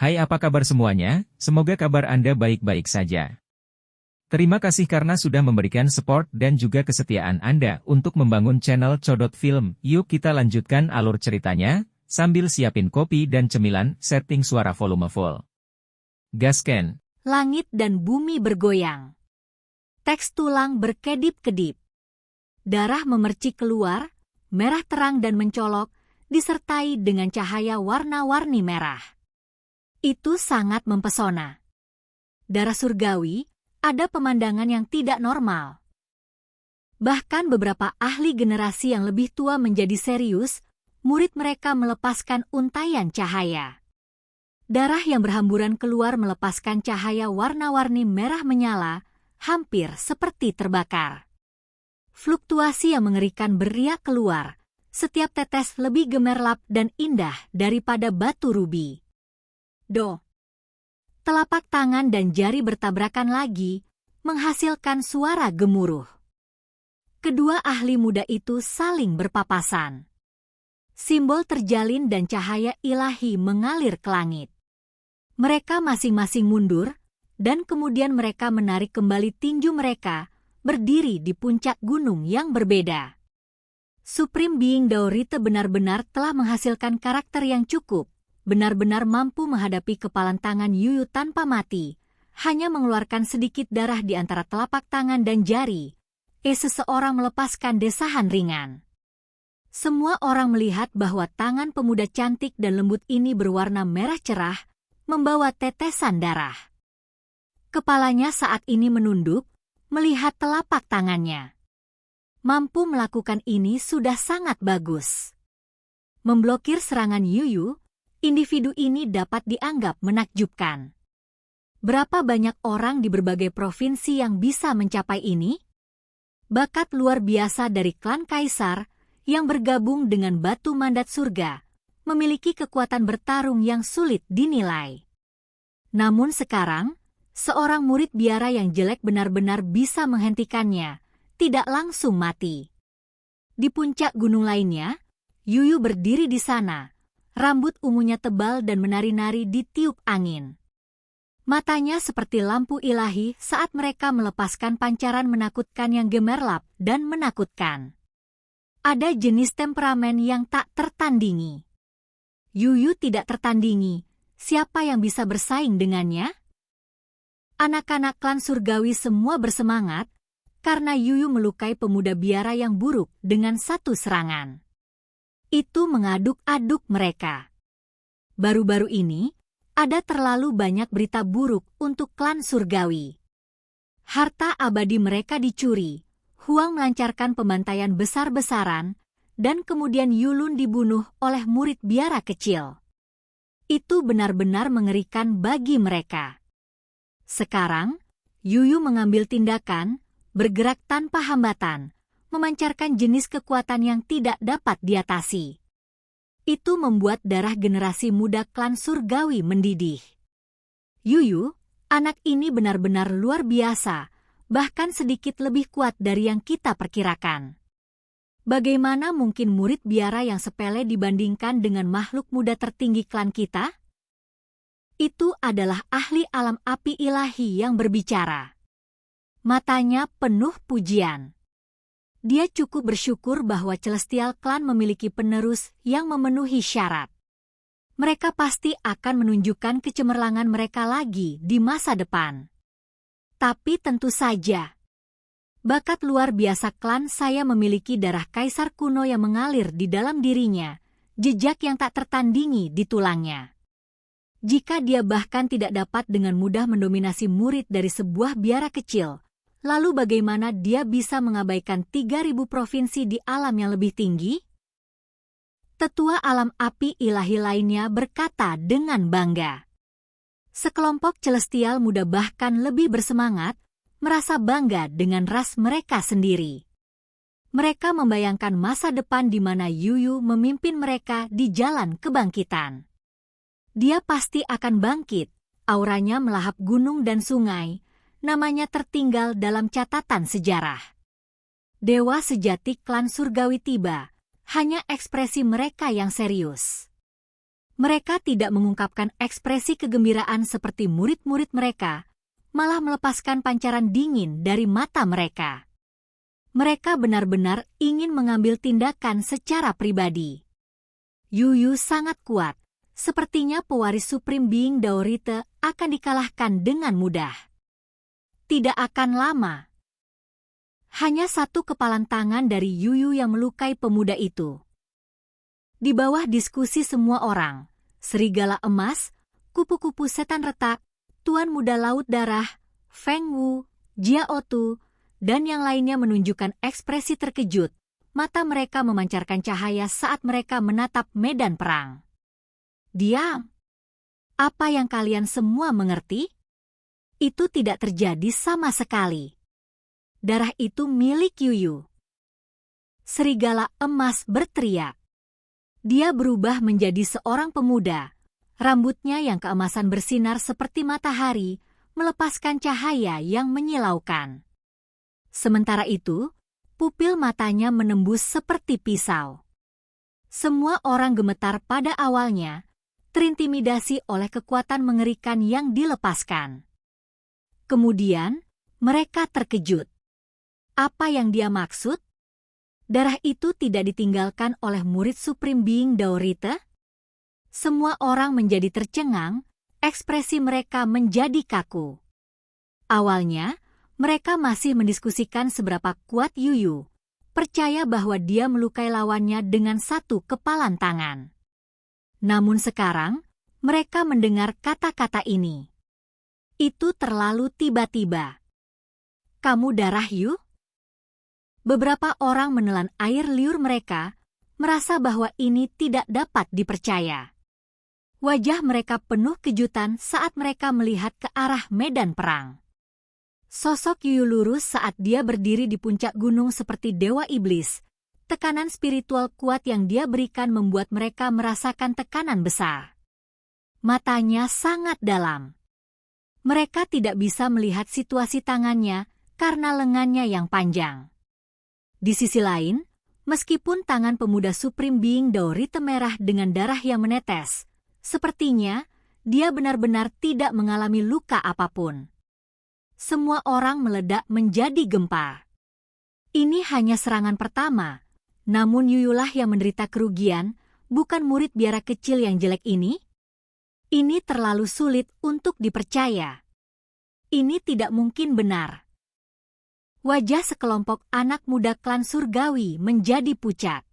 Hai, apa kabar semuanya? Semoga kabar Anda baik-baik saja. Terima kasih karena sudah memberikan support dan juga kesetiaan Anda untuk membangun channel Codot Film. Yuk kita lanjutkan alur ceritanya, sambil siapin kopi dan cemilan, setting suara volume full. Gasken. Langit dan bumi bergoyang. Teks tulang berkedip-kedip. Darah memercik keluar, merah terang dan mencolok, disertai dengan cahaya warna-warni merah. Itu sangat mempesona. Darah surgawi, ada pemandangan yang tidak normal. Bahkan beberapa ahli generasi yang lebih tua menjadi serius, murid mereka melepaskan untaian cahaya. Darah yang berhamburan keluar melepaskan cahaya warna-warni merah menyala, hampir seperti terbakar. Fluktuasi yang mengerikan beriak keluar, setiap tetes lebih gemerlap dan indah daripada batu rubi. Do. Telapak tangan dan jari bertabrakan lagi, menghasilkan suara gemuruh. Kedua ahli muda itu saling berpapasan. Simbol terjalin dan cahaya ilahi mengalir ke langit. Mereka masing-masing mundur, dan kemudian mereka menarik kembali tinju mereka, berdiri di puncak gunung yang berbeda. Supreme Being Daorite benar-benar telah menghasilkan karakter yang cukup, benar-benar mampu menghadapi kepalan tangan Yuyu tanpa mati, hanya mengeluarkan sedikit darah di antara telapak tangan dan jari. Seseorang melepaskan desahan ringan. Semua orang melihat bahwa tangan pemuda cantik dan lembut ini berwarna merah cerah, membawa tetesan darah. Kepalanya saat ini menunduk, melihat telapak tangannya. Mampu melakukan ini sudah sangat bagus. Memblokir serangan Yuyu, individu ini dapat dianggap menakjubkan. Berapa banyak orang di berbagai provinsi yang bisa mencapai ini? Bakat luar biasa dari klan Kaisar yang bergabung dengan batu mandat surga, memiliki kekuatan bertarung yang sulit dinilai. Namun sekarang, seorang murid biara yang jelek benar-benar bisa menghentikannya, tidak langsung mati. Di puncak gunung lainnya, Yuyu berdiri di sana. Rambut ungunya tebal dan menari-nari di tiup angin. Matanya seperti lampu ilahi saat mereka melepaskan pancaran menakutkan yang gemerlap dan menakutkan. Ada jenis temperamen yang tak tertandingi. Yuyu tidak tertandingi, siapa yang bisa bersaing dengannya? Anak-anak klan surgawi semua bersemangat, karena Yuyu melukai pemuda biara yang buruk dengan satu serangan. Itu mengaduk-aduk mereka. Baru-baru ini, ada terlalu banyak berita buruk untuk klan surgawi. Harta abadi mereka dicuri, Huang melancarkan pembantaian besar-besaran, dan kemudian Yulun dibunuh oleh murid biara kecil. Itu benar-benar mengerikan bagi mereka. Sekarang, Yuyu mengambil tindakan, bergerak tanpa hambatan, memancarkan jenis kekuatan yang tidak dapat diatasi. Itu membuat darah generasi muda klan surgawi mendidih. Yuyu, anak ini benar-benar luar biasa, bahkan sedikit lebih kuat dari yang kita perkirakan. Bagaimana mungkin murid biara yang sepele dibandingkan dengan makhluk muda tertinggi klan kita? Itu adalah ahli alam api ilahi yang berbicara. Matanya penuh pujian. Dia cukup bersyukur bahwa Celestial Clan memiliki penerus yang memenuhi syarat. Mereka pasti akan menunjukkan kecemerlangan mereka lagi di masa depan. Tapi tentu saja, bakat luar biasa klan saya memiliki darah kaisar kuno yang mengalir di dalam dirinya, jejak yang tak tertandingi di tulangnya. Jika dia bahkan tidak dapat dengan mudah mendominasi murid dari sebuah biara kecil, lalu bagaimana dia bisa mengabaikan 3.000 provinsi di alam yang lebih tinggi? Tetua alam api ilahi lainnya berkata dengan bangga. Sekelompok celestial muda bahkan lebih bersemangat, merasa bangga dengan ras mereka sendiri. Mereka membayangkan masa depan di mana Yuyu memimpin mereka di jalan kebangkitan. Dia pasti akan bangkit, auranya melahap gunung dan sungai, namanya tertinggal dalam catatan sejarah. Dewa sejati klan surgawi tiba, hanya ekspresi mereka yang serius. Mereka tidak mengungkapkan ekspresi kegembiraan seperti murid-murid mereka, malah melepaskan pancaran dingin dari mata mereka. Mereka benar-benar ingin mengambil tindakan secara pribadi. Yuyu sangat kuat. Sepertinya pewaris Supreme Being Daorite akan dikalahkan dengan mudah. Tidak akan lama. Hanya satu kepalan tangan dari Yuyu yang melukai pemuda itu. Di bawah diskusi semua orang, serigala emas, kupu-kupu setan retak, Tuan Muda Laut Darah, Feng Wu, Jia Otu, dan yang lainnya menunjukkan ekspresi terkejut. Mata mereka memancarkan cahaya saat mereka menatap medan perang. Diam. Apa yang kalian semua mengerti? Itu tidak terjadi sama sekali. Darah itu milik Yuyu. Serigala emas berteriak. Dia berubah menjadi seorang pemuda. Rambutnya yang keemasan bersinar seperti matahari, melepaskan cahaya yang menyilaukan. Sementara itu, pupil matanya menembus seperti pisau. Semua orang gemetar pada awalnya, terintimidasi oleh kekuatan mengerikan yang dilepaskan. Kemudian, mereka terkejut. Apa yang dia maksud? Darah itu tidak ditinggalkan oleh murid Supreme Being Daorite? Semua orang menjadi tercengang, ekspresi mereka menjadi kaku. Awalnya, mereka masih mendiskusikan seberapa kuat Yuyu, percaya bahwa dia melukai lawannya dengan satu kepalan tangan. Namun sekarang, mereka mendengar kata-kata ini. Itu terlalu tiba-tiba. Kamu darah Yu? Beberapa orang menelan air liur mereka, merasa bahwa ini tidak dapat dipercaya. Wajah mereka penuh kejutan saat mereka melihat ke arah medan perang. Sosok Yuyu lurus saat dia berdiri di puncak gunung seperti dewa iblis. Tekanan spiritual kuat yang dia berikan membuat mereka merasakan tekanan besar. Matanya sangat dalam. Mereka tidak bisa melihat situasi tangannya karena lengannya yang panjang. Di sisi lain, meskipun tangan pemuda Supreme Being Daorite merah dengan darah yang menetes, sepertinya dia benar-benar tidak mengalami luka apapun. Semua orang meledak menjadi gempar. Ini hanya serangan pertama. Namun Yuyulah yang menderita kerugian, bukan murid biara kecil yang jelek ini? Ini terlalu sulit untuk dipercaya. Ini tidak mungkin benar. Wajah sekelompok anak muda klan surgawi menjadi pucat.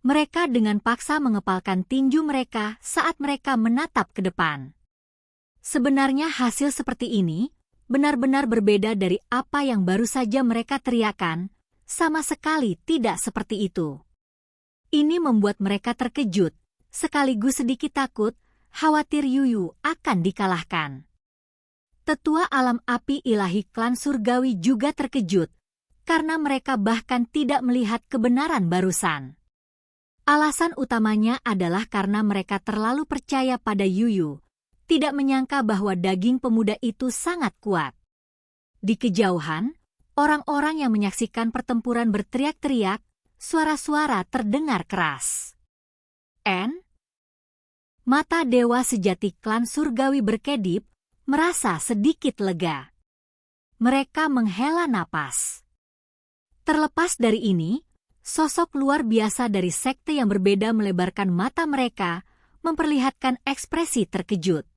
Mereka dengan paksa mengepalkan tinju mereka saat mereka menatap ke depan. Sebenarnya hasil seperti ini benar-benar berbeda dari apa yang baru saja mereka teriakan. Sama sekali tidak seperti itu. Ini membuat mereka terkejut, sekaligus sedikit takut, khawatir Yuyu akan dikalahkan. Tetua alam api ilahi klan surgawi juga terkejut, karena mereka bahkan tidak melihat kebenaran barusan. Alasan utamanya adalah karena mereka terlalu percaya pada Yuyu, tidak menyangka bahwa daging pemuda itu sangat kuat. Di kejauhan, orang-orang yang menyaksikan pertempuran berteriak-teriak, suara-suara terdengar keras. Mata dewa sejati klan surgawi berkedip, merasa sedikit lega. Mereka menghela napas. Terlepas dari ini, sosok luar biasa dari sekte yang berbeda melebarkan mata mereka, memperlihatkan ekspresi terkejut.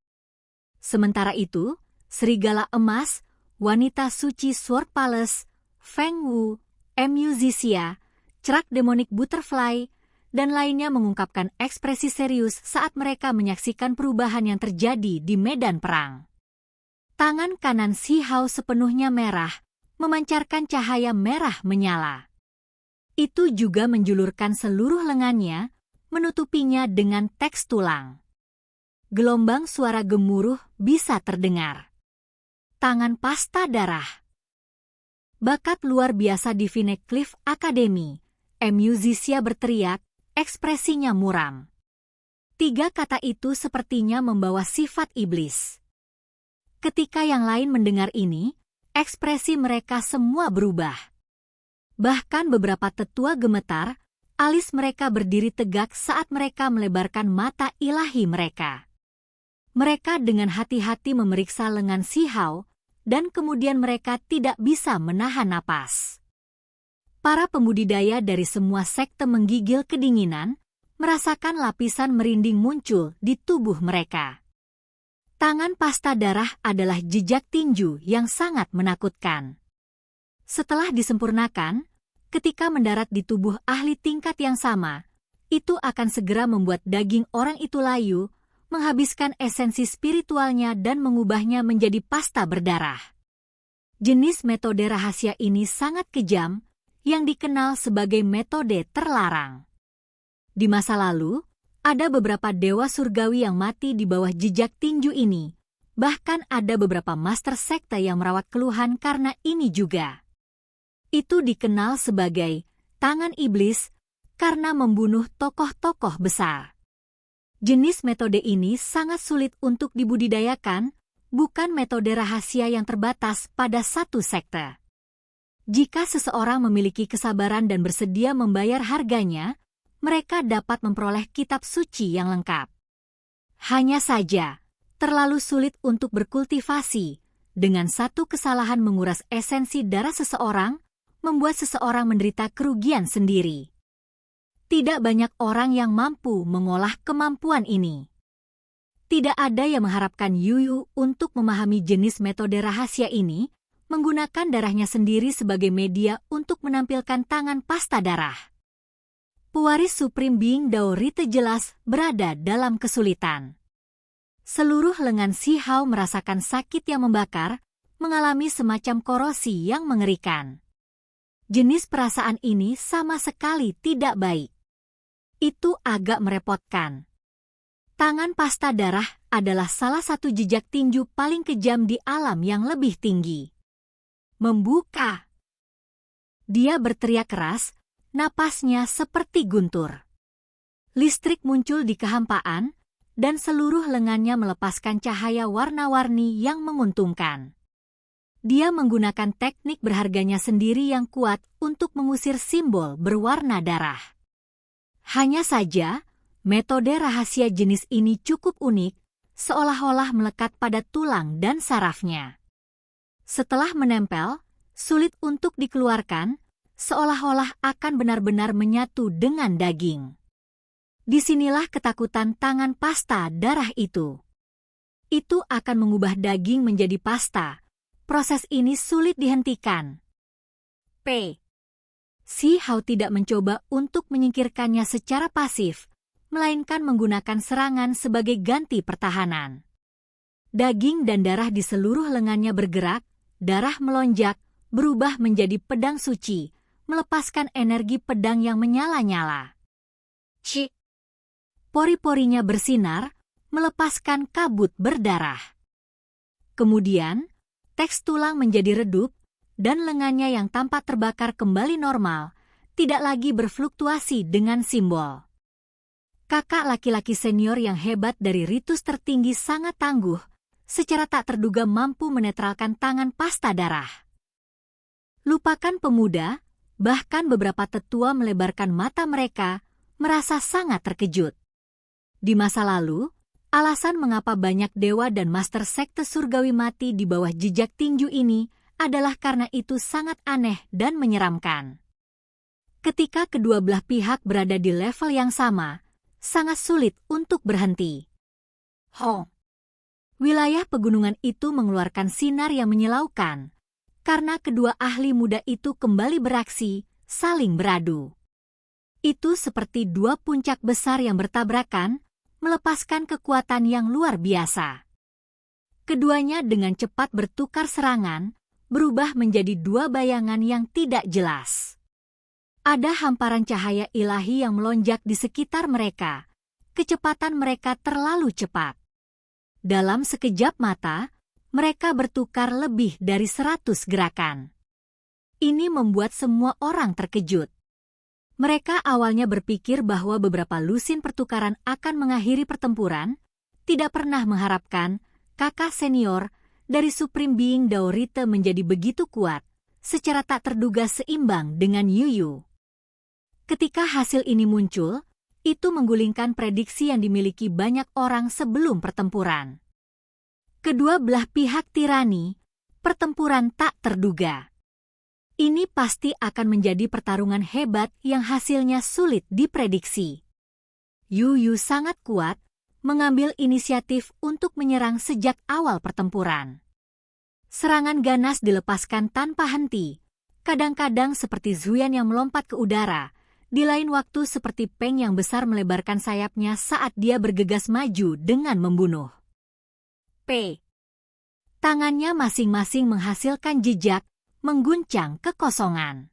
Sementara itu, serigala emas, wanita suci Sword Palace, Feng Wu, MU Zixia, Cerak Demonic Butterfly, dan lainnya mengungkapkan ekspresi serius saat mereka menyaksikan perubahan yang terjadi di medan perang. Tangan kanan Si Hao sepenuhnya merah, memancarkan cahaya merah menyala. Itu juga menjulurkan seluruh lengannya, menutupinya dengan teks tulang. Gelombang suara gemuruh bisa terdengar. Tangan pasta darah. Bakat luar biasa di Phoenix Cliff Academy, MU Zixia berteriak, ekspresinya muram. 3 kata itu sepertinya membawa sifat iblis. Ketika yang lain mendengar ini, ekspresi mereka semua berubah. Bahkan beberapa tetua gemetar, Alis mereka berdiri tegak saat mereka melebarkan mata ilahi mereka. Mereka dengan hati-hati memeriksa lengan Si Hao, dan kemudian mereka tidak bisa menahan napas. Para pembudidaya dari semua sekte menggigil kedinginan, merasakan lapisan merinding muncul di tubuh mereka. Tangan pasta darah adalah jejak tinju yang sangat menakutkan. Setelah disempurnakan, ketika mendarat di tubuh ahli tingkat yang sama, itu akan segera membuat daging orang itu layu, menghabiskan esensi spiritualnya dan mengubahnya menjadi pasta berdarah. Jenis metode rahasia ini sangat kejam, yang dikenal sebagai metode terlarang. Di masa lalu, ada beberapa dewa surgawi yang mati di bawah jejak tinju ini. Bahkan ada beberapa master sekte yang merawat keluhan karena ini juga. Itu dikenal sebagai tangan iblis karena membunuh tokoh-tokoh besar. Jenis metode ini sangat sulit untuk dibudidayakan, bukan metode rahasia yang terbatas pada satu sekte. Jika seseorang memiliki kesabaran dan bersedia membayar harganya, mereka dapat memperoleh kitab suci yang lengkap. Hanya saja, terlalu sulit untuk berkultivasi, dengan satu kesalahan menguras esensi darah seseorang, membuat seseorang menderita kerugian sendiri. Tidak banyak orang yang mampu mengolah kemampuan ini. Tidak ada yang mengharapkan Yuyu untuk memahami jenis metode rahasia ini, menggunakan darahnya sendiri sebagai media untuk menampilkan tangan pasta darah. Pewaris Supreme Being Dao Rite jelas berada dalam kesulitan. Seluruh lengan Si Hao merasakan sakit yang membakar, mengalami semacam korosi yang mengerikan. Jenis perasaan ini sama sekali tidak baik. Itu agak merepotkan. Tangan pasta darah adalah salah satu jejak tinju paling kejam di alam yang lebih tinggi. Membuka. Dia berteriak keras, napasnya seperti guntur. Listrik muncul di kehampaan, dan seluruh lengannya melepaskan cahaya warna-warni yang menguntungkan. Dia menggunakan teknik berharganya sendiri yang kuat untuk mengusir simbol berwarna darah. Hanya saja, metode rahasia jenis ini cukup unik, seolah-olah melekat pada tulang dan sarafnya. Setelah menempel, sulit untuk dikeluarkan, seolah-olah akan benar-benar menyatu dengan daging. Disinilah ketakutan tangan pasta darah itu. Itu akan mengubah daging menjadi pasta. Proses ini sulit dihentikan. Si Hao tidak mencoba untuk menyingkirkannya secara pasif, melainkan menggunakan serangan sebagai ganti pertahanan. Daging dan darah di seluruh lengannya bergerak, darah melonjak, berubah menjadi pedang suci, melepaskan energi pedang yang menyala-nyala. Pori-porinya bersinar, melepaskan kabut berdarah. Kemudian, teks tulang menjadi redup, dan lengannya yang tampak terbakar kembali normal, tidak lagi berfluktuasi dengan simbol. Kakak laki-laki senior yang hebat dari ritus tertinggi sangat tangguh, secara tak terduga mampu menetralkan tangan pasta darah. Lupakan pemuda, bahkan beberapa tetua melebarkan mata mereka, merasa sangat terkejut. Di masa lalu, alasan mengapa banyak dewa dan master sekte surgawi mati di bawah jejak tinju ini adalah karena itu sangat aneh dan menyeramkan. Ketika kedua belah pihak berada di level yang sama, sangat sulit untuk berhenti. Wilayah pegunungan itu mengeluarkan sinar yang menyilaukan, karena kedua ahli muda itu kembali beraksi, saling beradu. Itu seperti dua puncak besar yang bertabrakan, melepaskan kekuatan yang luar biasa. Keduanya dengan cepat bertukar serangan, berubah menjadi dua bayangan yang tidak jelas. Ada hamparan cahaya ilahi yang melonjak di sekitar mereka. Kecepatan mereka terlalu cepat. Dalam sekejap mata, mereka bertukar lebih dari 100 gerakan. Ini membuat semua orang terkejut. Mereka awalnya berpikir bahwa beberapa lusin pertukaran akan mengakhiri pertempuran, tidak pernah mengharapkan kakak senior dari Supreme Being Dao Rite menjadi begitu kuat, secara tak terduga seimbang dengan Yuyu. Ketika hasil ini muncul, itu menggulingkan prediksi yang dimiliki banyak orang sebelum pertempuran. Kedua belah pihak tirani, pertempuran tak terduga. Ini pasti akan menjadi pertarungan hebat yang hasilnya sulit diprediksi. Yu Yu sangat kuat, mengambil inisiatif untuk menyerang sejak awal pertempuran. Serangan ganas dilepaskan tanpa henti, kadang-kadang seperti Zuyan yang melompat ke udara, di lain waktu seperti Peng yang besar melebarkan sayapnya saat dia bergegas maju dengan membunuh. P. Tangannya masing-masing menghasilkan jejak, mengguncang kekosongan.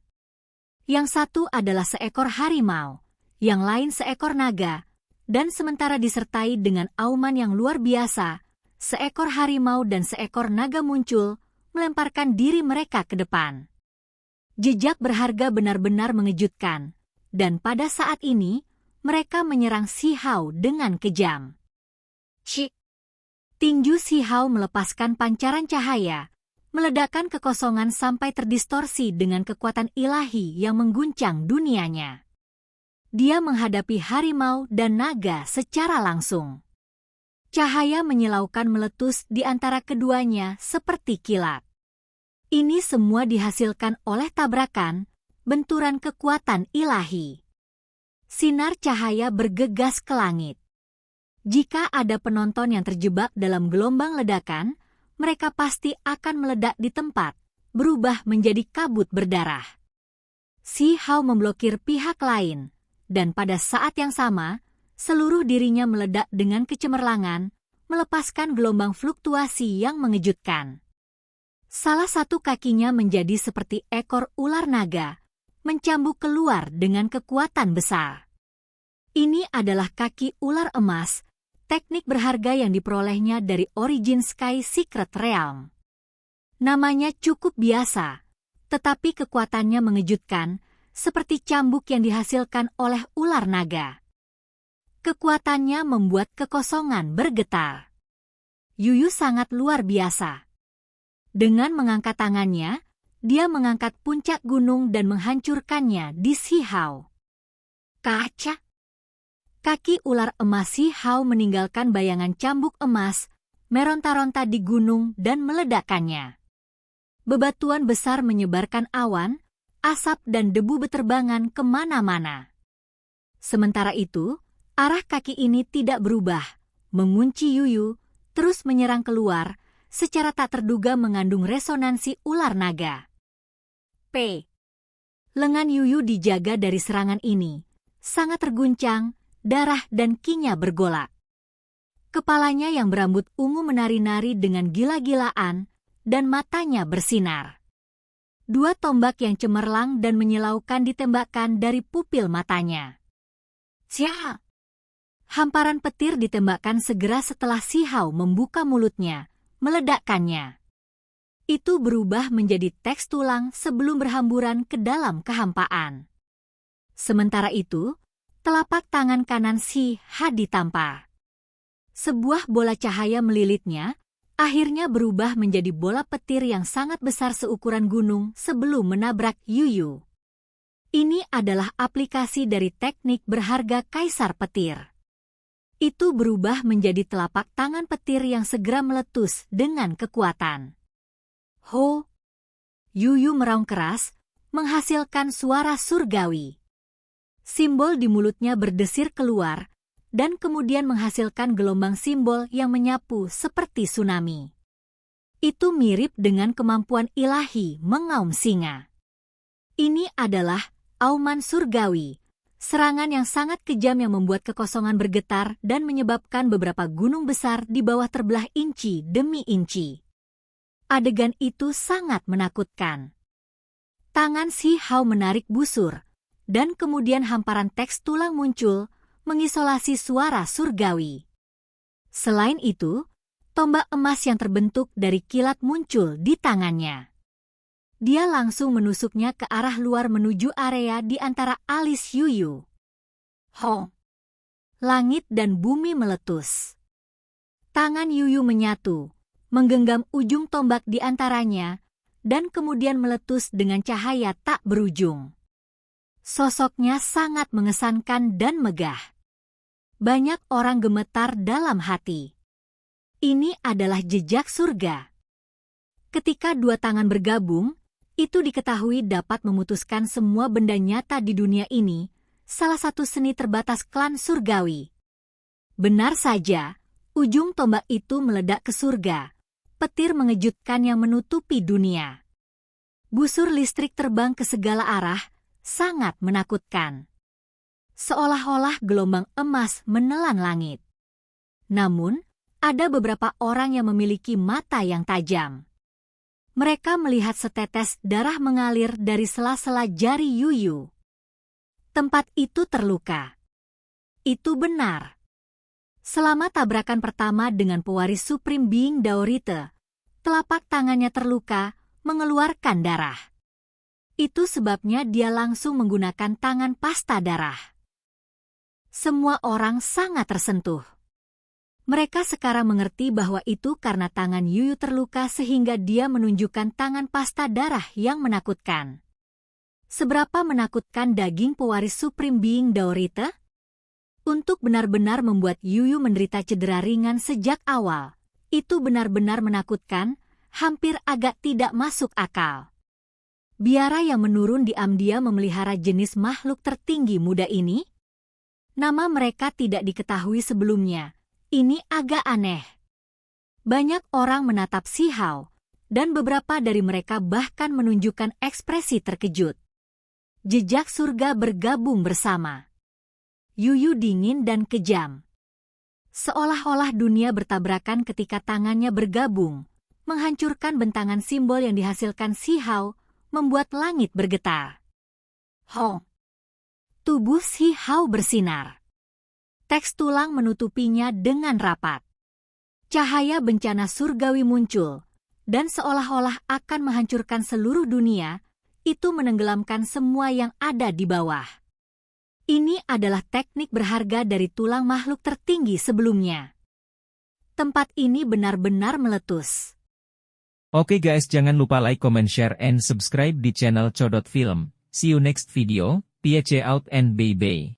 Yang satu adalah seekor harimau, yang lain seekor naga, dan sementara disertai dengan auman yang luar biasa, seekor harimau dan seekor naga muncul, melemparkan diri mereka ke depan. Jejak berharga benar-benar mengejutkan, dan pada saat ini, mereka menyerang Si Hao dengan kejam. Cik! Tinju Si Hao melepaskan pancaran cahaya, meledakkan kekosongan sampai terdistorsi dengan kekuatan ilahi yang mengguncang dunianya. Dia menghadapi harimau dan naga secara langsung. Cahaya menyilaukan meletus di antara keduanya seperti kilat. Ini semua dihasilkan oleh tabrakan, benturan kekuatan ilahi. Sinar cahaya bergegas ke langit. Jika ada penonton yang terjebak dalam gelombang ledakan, mereka pasti akan meledak di tempat, berubah menjadi kabut berdarah. Si Hao memblokir pihak lain, dan pada saat yang sama, seluruh dirinya meledak dengan kecemerlangan, melepaskan gelombang fluktuasi yang mengejutkan. Salah satu kakinya menjadi seperti ekor ular naga, mencambuk keluar dengan kekuatan besar. Ini adalah kaki ular emas, teknik berharga yang diperolehnya dari Origin Sky Secret Realm. Namanya cukup biasa, tetapi kekuatannya mengejutkan, seperti cambuk yang dihasilkan oleh ular naga. Kekuatannya membuat kekosongan bergetar. Yu Yu sangat luar biasa. Dengan mengangkat tangannya, dia mengangkat puncak gunung dan menghancurkannya di Si Hao. Kaca! Kaki ular emas Si Hao meninggalkan bayangan cambuk emas, meronta-ronta di gunung dan meledakkannya. Bebatuan besar menyebarkan awan, asap dan debu beterbangan kemana-mana. Sementara itu, arah kaki ini tidak berubah, mengunci Yu Yu, terus menyerang keluar, secara tak terduga mengandung resonansi ular naga. P. Lengan Yu Yu dijaga dari serangan ini, sangat terguncang, darah dan kinya bergolak. Kepalanya yang berambut ungu menari-nari dengan gila-gilaan, dan matanya bersinar. Dua tombak yang cemerlang dan menyilaukan ditembakkan dari pupil matanya. Sia! Hamparan petir ditembakkan segera setelah Si Hao membuka mulutnya, meledakkannya. Itu berubah menjadi teks tulang sebelum berhamburan ke dalam kehampaan. Sementara itu, telapak tangan kanan Si Ha ditampar. Sebuah bola cahaya melilitnya, akhirnya berubah menjadi bola petir yang sangat besar seukuran gunung sebelum menabrak Yu Yu. Ini adalah aplikasi dari teknik berharga Kaisar Petir. Itu berubah menjadi telapak tangan petir yang segera meletus dengan kekuatan. Ho! Yu Yu meraung keras, menghasilkan suara surgawi. Simbol di mulutnya berdesir keluar, dan kemudian menghasilkan gelombang simbol yang menyapu seperti tsunami. Itu mirip dengan kemampuan ilahi mengaum singa. Ini adalah auman surgawi, serangan yang sangat kejam yang membuat kekosongan bergetar dan menyebabkan beberapa gunung besar di bawah terbelah inci demi inci. Adegan itu sangat menakutkan. Tangan Si Hao menarik busur, dan kemudian hamparan teks tulang muncul, mengisolasi suara surgawi. Selain itu, tombak emas yang terbentuk dari kilat muncul di tangannya. Dia langsung menusuknya ke arah luar menuju area di antara alis Yu Yu. Ho! Langit dan bumi meletus. Tangan Yu Yu menyatu, menggenggam ujung tombak di antaranya, dan kemudian meletus dengan cahaya tak berujung. Sosoknya sangat mengesankan dan megah. Banyak orang gemetar dalam hati. Ini adalah jejak surga. Ketika dua tangan bergabung, itu diketahui dapat memutuskan semua benda nyata di dunia ini, salah satu seni terbatas klan surgawi. Benar saja, ujung tombak itu meledak ke surga. Petir mengejutkan yang menutupi dunia. Busur listrik terbang ke segala arah, sangat menakutkan. Seolah-olah gelombang emas menelan langit. Namun, ada beberapa orang yang memiliki mata yang tajam. Mereka melihat setetes darah mengalir dari sela-sela jari Yuyu. Tempat itu terluka. Itu benar. Selama tabrakan pertama dengan pewaris Supreme Being Daorite, telapak tangannya terluka, mengeluarkan darah. Itu sebabnya dia langsung menggunakan tangan pasta darah. Semua orang sangat tersentuh. Mereka sekarang mengerti bahwa itu karena tangan Yuyu terluka sehingga dia menunjukkan tangan pasta darah yang menakutkan. Seberapa menakutkan daging pewaris Supreme Being Daorite? Untuk benar-benar membuat Yuyu menderita cedera ringan sejak awal, itu benar-benar menakutkan, hampir agak tidak masuk akal. Biara yang menurun diam-diam memelihara jenis makhluk tertinggi muda ini? Nama mereka tidak diketahui sebelumnya. Ini agak aneh. Banyak orang menatap Si Hao, dan beberapa dari mereka bahkan menunjukkan ekspresi terkejut. Jejak surga bergabung bersama. Yuyu dingin dan kejam. Seolah-olah dunia bertabrakan ketika tangannya bergabung, menghancurkan bentangan simbol yang dihasilkan Si Hao, membuat langit bergetar. Hong. Tubuh Si Hao bersinar. Teks tulang menutupinya dengan rapat. Cahaya bencana surgawi muncul, dan seolah-olah akan menghancurkan seluruh dunia, itu menenggelamkan semua yang ada di bawah. Ini adalah teknik berharga dari tulang makhluk tertinggi sebelumnya. Tempat ini benar-benar meletus. Oke guys, jangan lupa like, comment, share, and subscribe di channel Codot Film. See you next video. Peace out and bye-bye.